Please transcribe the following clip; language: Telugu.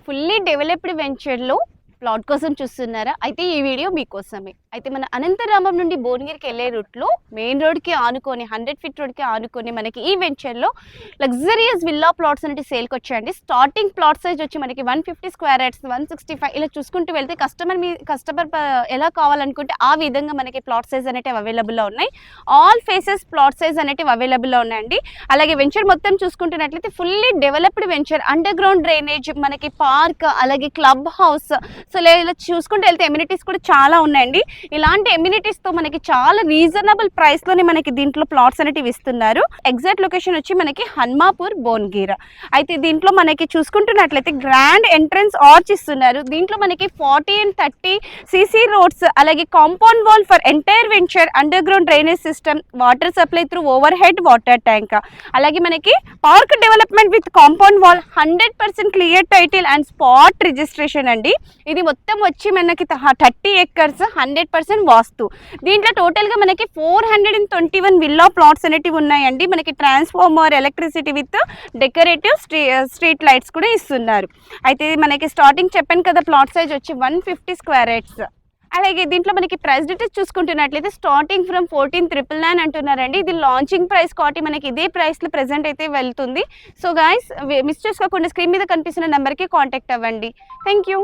ఫుల్లీ డెవలప్డ్ వెంచర్లో ప్లాట్ కోసం చూస్తున్నారా? అయితే ఈ వీడియో మీకోసమే. అయితే మన అనంతరామం నుండి భువనగిరికి వెళ్ళే రూట్లో మెయిన్ రోడ్కి ఆనుకొని 100 ఫీట్ రోడ్కి ఆనుకొని మనకి ఈ వెంచర్లో లగ్జరియస్ విల్లా ప్లాట్స్ అంటే సేల్కి వచ్చాయండి. స్టార్టింగ్ ప్లాట్ సైజ్ వచ్చి మనకి 150 స్క్వేర్ యార్డ్స్, 165 ఇలా చూసుకుంటూ వెళ్తే కస్టమర్ ఎలా కావాలనుకుంటే ఆ విధంగా మనకి ప్లాట్ సైజ్ అనేవి అవైలబుల్లో ఉన్నాయి. ఆల్ ఫేసెస్ ప్లాట్ సైజ్ అనేవి అవైలబుల్లో ఉన్నాయండి. అలాగే వెంచర్ మొత్తం చూసుకుంటున్నట్లయితే fully developed venture, underground drainage, మనకి పార్క్, అలాగే క్లబ్ హౌస్. సో ఇలా చూసుకుంటూ వెళ్తే ఎమ్యూనిటీస్ కూడా చాలా ఉన్నాయండి. ఇలాంటి ఎమ్యూనిటీస్తో మనకి చాలా రీజనబుల్ ప్రైస్లోనే మనకి దీంట్లో ప్లాట్స్ అనేవి ఇస్తున్నారు. ఎగ్జాక్ట్ లొకేషన్ వచ్చి మనకి హన్మాపూర్, భువనగిరి. అయితే దీంట్లో మనకి చూసుకుంటున్నట్లయితే గ్రాండ్ ఎంట్రన్స్ ఆర్చ్ ఇస్తున్నారు. దీంట్లో మనకి 40 and 30 CC రోడ్స్, అలాగే compound wall for entire venture, underground drainage system, water supply through over head water tank, అలాగే మనకి park development with compound wall, 100% clear title and spot registration అండి. ఇది మొత్తం వచ్చి మనకి 30 acres, 100% వాస్తు. దీంట్లో టోటల్గా మనకి 421 విల్లా ప్లాట్స్ అనేటివి ఉన్నాయండి. మనకి transformer, electricity with decorative street lights కూడా ఇస్తున్నారు. అయితే మనకి స్టార్టింగ్ చెప్పాను కదా, ప్లాట్ సైజ్ వచ్చి 150 స్క్వేర్ యార్డ్స్. అలాగే దీంట్లో మనకి ప్రైస్ డీటెయిల్స్ చూసుకుంటున్నట్లయితే స్టార్టింగ్ ఫ్రమ్ 14,999 అంటున్నారండి. ఇది లాంచింగ్ ప్రైస్ కాబట్టి మనకి ఇదే ప్రైస్లో ప్రెజెంట్ అయితే వెళ్తుంది. సో గాయస్, మిస్ చేసుకోకుండా స్క్రీన్ మీద కనిపిస్తున్న నెంబర్కి కాంటాక్ట్ అవ్వండి. Thank you.